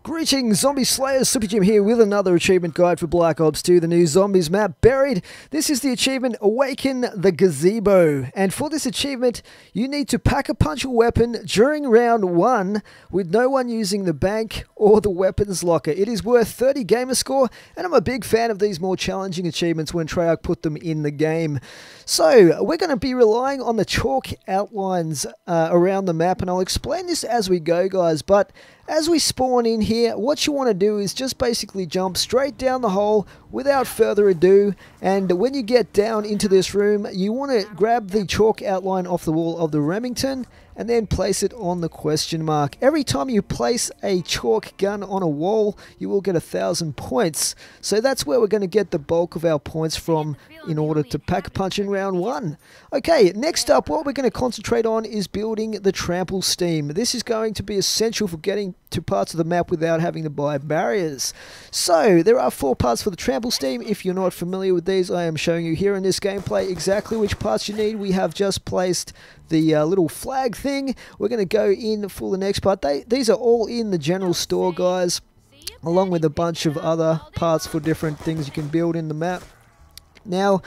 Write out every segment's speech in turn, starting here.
Greetings, Zombie Slayers, Super Jim here with another achievement guide for Black Ops 2, the new Zombies map, Buried. This is the achievement, Awaken the Gazebo. And for this achievement, you need to pack-a-punch a weapon during round 1 with no one using the bank or the weapons locker. It is worth 30 gamer score, and I'm a big fan of these more challenging achievements when Treyarch put them in the game. So, we're going to be relying on the chalk outlines around the map, and I'll explain this as we go, guys, but as we spawn in here, what you want to do is just basically jump straight down the hole without further ado, and when you get down into this room, you want to grab the chalk outline off the wall of the Remington and then place it on the question mark. Every time you place a chalk gun on a wall, you will get 1,000 points. So that's where we're going to get the bulk of our points from in order to pack a punch in round 1. Okay, next up, what we're going to concentrate on is building the trample steam. This is going to be essential for getting to parts of the map without having to buy barriers. So, there are 4 parts for the trample steam. If you're not familiar with these, I am showing you here in this gameplay exactly which parts you need. We have just placed the little flag thing. We're going to go in for the next part. These are all in the general store, guys, along with a bunch of other parts for different things you can build in the map. Now,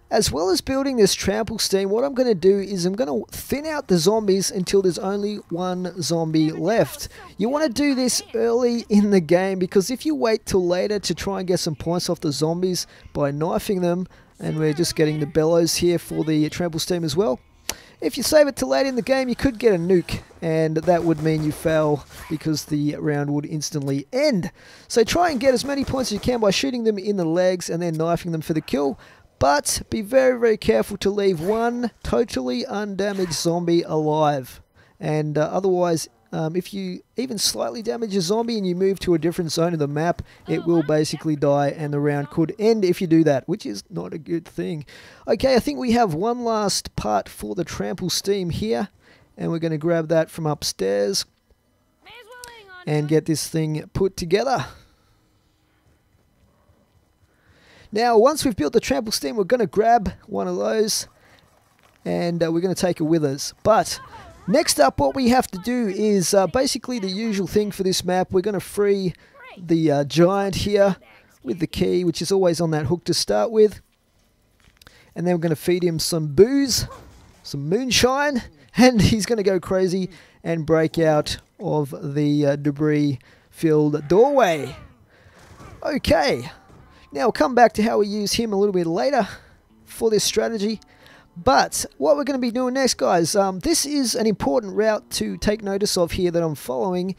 as well as building this trample steam, what I'm going to do is I'm going to thin out the zombies until there's only 1 zombie left. You want to do this early in the game, because if you wait till later to try and get some points off the zombies by knifing them, and we're just getting the bellows here for the trample steam as well, if you save it till late in the game, you could get a nuke, and that would mean you fail because the round would instantly end. So try and get as many points as you can by shooting them in the legs and then knifing them for the kill. But be very, very careful to leave 1 totally undamaged zombie alive. And otherwise, if you even slightly damage a zombie and you move to a different zone of the map, it will basically die and the round could end if you do that, which is not a good thing. Okay, I think we have one last part for the trample steam here, and we're going to grab that from upstairs and get this thing put together. Now, once we've built the trample steam, we're going to grab one of those and we're going to take it with us. But next up, what we have to do is basically the usual thing for this map. We're going to free the giant here with the key, which is always on that hook to start with. And then we're going to feed him some booze, some moonshine, and he's going to go crazy and break out of the debris-filled doorway. Okay. Now, we'll come back to how we use him a little bit later for this strategy. But what we're going to be doing next, guys, this is an important route to take notice of here that I'm following,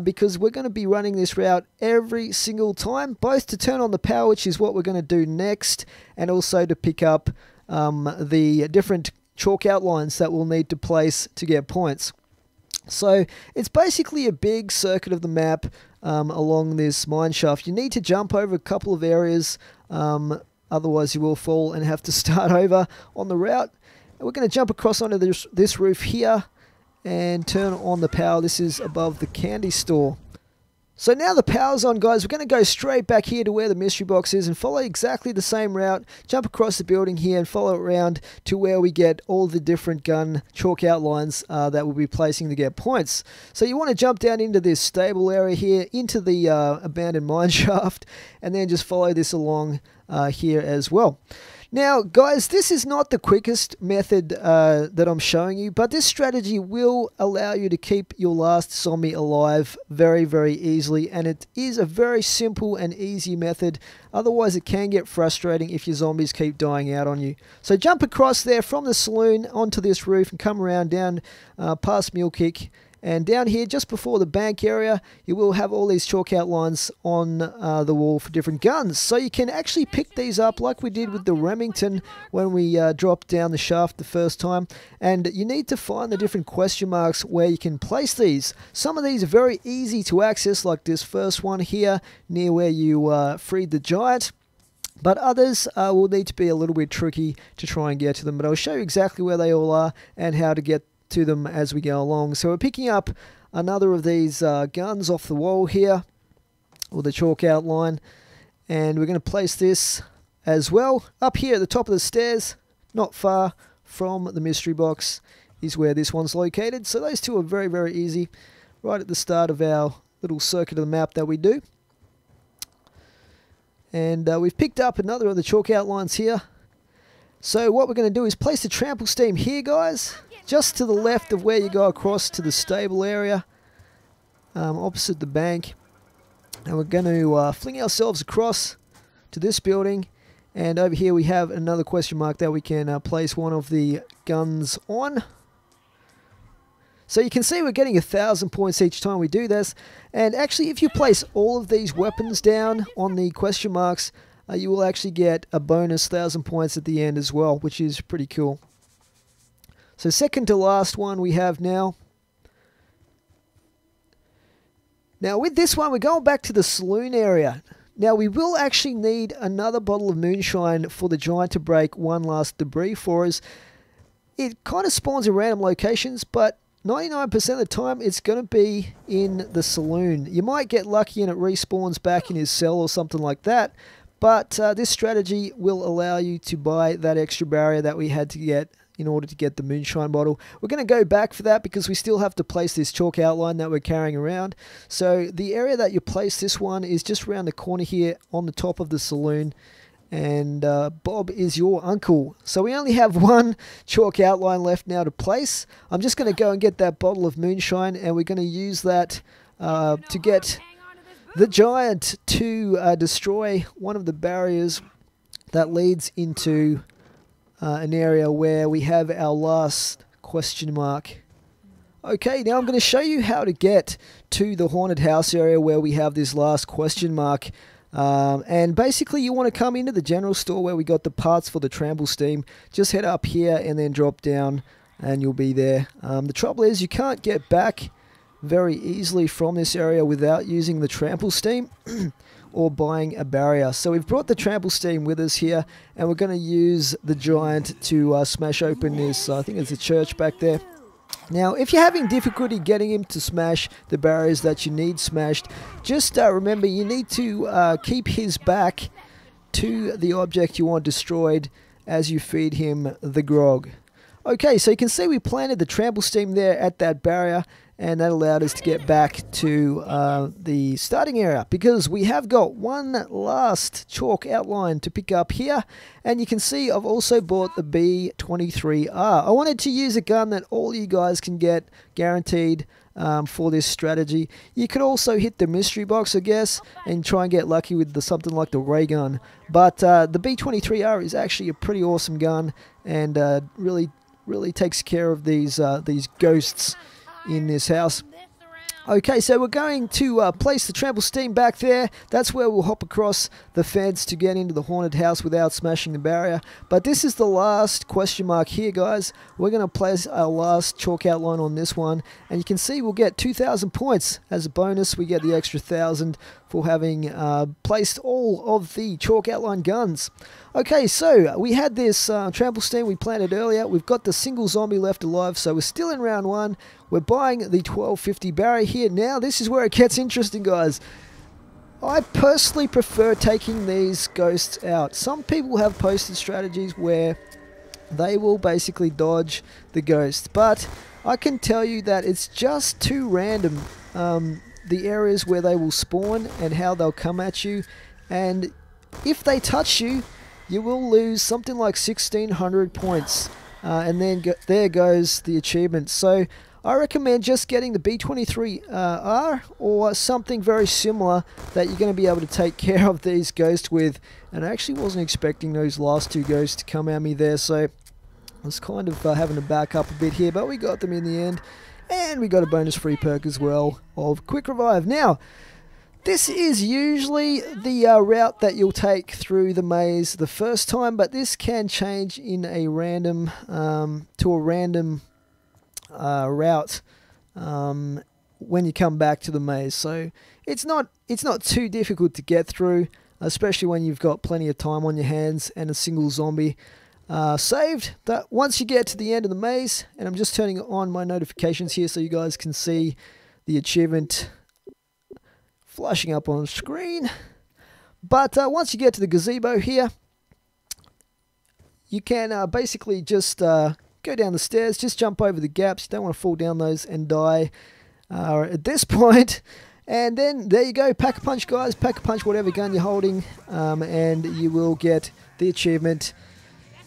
because we're going to be running this route every single time, both to turn on the power, which is what we're going to do next, and also to pick up the different chalk outlines that we'll need to place to get points. So it's basically a big circuit of the map along this mine shaft. You need to jump over a couple of areas, otherwise you will fall and have to start over on the route. And we're going to jump across onto this roof here and turn on the power. This is above the candy store. So now the power's on, guys, we're going to go straight back here to where the mystery box is and follow exactly the same route, jump across the building here and follow it around to where we get all the different gun chalk outlines that we'll be placing to get points. So you want to jump down into this stable area here, into the abandoned mine shaft, and then just follow this along here as well. Now, guys, this is not the quickest method that I'm showing you, but this strategy will allow you to keep your last zombie alive very, very easily, and it is a very simple and easy method. Otherwise, it can get frustrating if your zombies keep dying out on you. So jump across there from the saloon onto this roof and come around down past Mule Kick. And down here, just before the bank area, you will have all these chalk outlines on the wall for different guns. So you can actually pick these up like we did with the Remington when we dropped down the shaft the first time. And you need to find the different question marks where you can place these. Some of these are very easy to access, like this first one here near where you freed the giant. But others will need to be a little bit tricky to try and get to them. But I'll show you exactly where they all are and how to get to them as we go along. So we're picking up another of these guns off the wall here, or the chalk outline, and we're going to place this as well up here at the top of the stairs, not far from the mystery box is where this one's located. So those two are very, very easy, right at the start of our little circuit of the map that we do. And we've picked up another of the chalk outlines here. So what we're going to do is place the trample steam here, guys, just to the left of where you go across to the stable area, opposite the bank. And we're going to fling ourselves across to this building. And over here we have another question mark that we can place one of the guns on. So you can see we're getting 1,000 points each time we do this. And actually, if you place all of these weapons down on the question marks, you will actually get a bonus 1,000 points at the end as well, which is pretty cool. So second to last one we have now. Now with this one, we're going back to the saloon area. Now we will actually need another bottle of moonshine for the giant to break one last debris for us. It kind of spawns in random locations, but 99% of the time it's going to be in the saloon. You might get lucky and it respawns back in his cell or something like that, but this strategy will allow you to buy that extra barrier that we had to get in order to get the moonshine bottle. We're going to go back for that because we still have to place this chalk outline that we're carrying around. So the area that you place this one is just around the corner here on the top of the saloon. And Bob is your uncle. So we only have one chalk outline left now to place. I'm just going to go and get that bottle of moonshine, and we're going to use that to get the giant to destroy one of the barriers that leads into an area where we have our last question mark. Okay, now I'm going to show you how to get to the haunted house area where we have this last question mark. And basically you want to come into the general store where we got the parts for the trample steam. Just head up here and then drop down and you'll be there. The trouble is you can't get back very easily from this area without using the trample steam or buying a barrier. So we've brought the trample steam with us here, and we're going to use the giant to smash open this, I think it's a church back there. Now, if you're having difficulty getting him to smash the barriers that you need smashed, just remember you need to keep his back to the object you want destroyed as you feed him the grog. Okay, so you can see we planted the trample steam there at that barrier, and that allowed us to get back to the starting area because we have got one last chalk outline to pick up here. And you can see I've also bought the B23R. I wanted to use a gun that all you guys can get guaranteed for this strategy. You could also hit the mystery box, I guess, and try and get lucky with something like the ray gun. But the B23R is actually a pretty awesome gun, and really takes care of these ghosts in this house. Okay, so we're going to place the trample steam back there. That's where we'll hop across the fence to get into the haunted house without smashing the barrier. But this is the last question mark here, guys. We're going to place our last chalk outline on this one. And you can see we'll get 2,000 points as a bonus. We get the extra 1,000 for having placed all of the chalk outline guns. Okay, so we had this trample steam we planted earlier. We've got the single zombie left alive, so we're still in round one. We're buying the 1250 barrier here. Now, this is where it gets interesting, guys. I personally prefer taking these ghosts out. Some people have posted strategies where they will basically dodge the ghost, but I can tell you that it's just too random. The areas where they will spawn and how they'll come at you, and if they touch you, you will lose something like 1,600 points, and then there goes the achievement. So I recommend just getting the B23R or something very similar that you're going to be able to take care of these ghosts with. And I actually wasn't expecting those last two ghosts to come at me there, so I was kind of having to back up a bit here, but we got them in the end. And we got a bonus free perk as well of Quick Revive. Now, this is usually the route that you'll take through the maze the first time, but this can change in a random to a random route when you come back to the maze. So it's not too difficult to get through, especially when you've got plenty of time on your hands and a single zombie saved. That once you get to the end of the maze, and I'm just turning on my notifications here so you guys can see the achievement flashing up on screen. But once you get to the gazebo here, you can basically just go down the stairs, just jump over the gaps. You don't want to fall down those and die at this point. And then there you go, Pack-a-Punch, guys. Pack-a-Punch whatever gun you're holding, and you will get the achievement,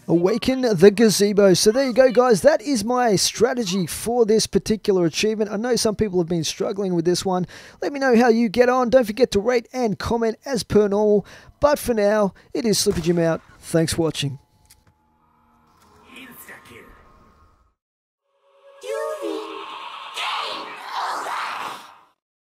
Awaken the Gazebo. So there you go, guys. That is my strategy for this particular achievement. I know some people have been struggling with this one. Let me know how you get on. Don't forget to rate and comment as per normal. But for now, it is Slipper Jim out. Thanks for watching.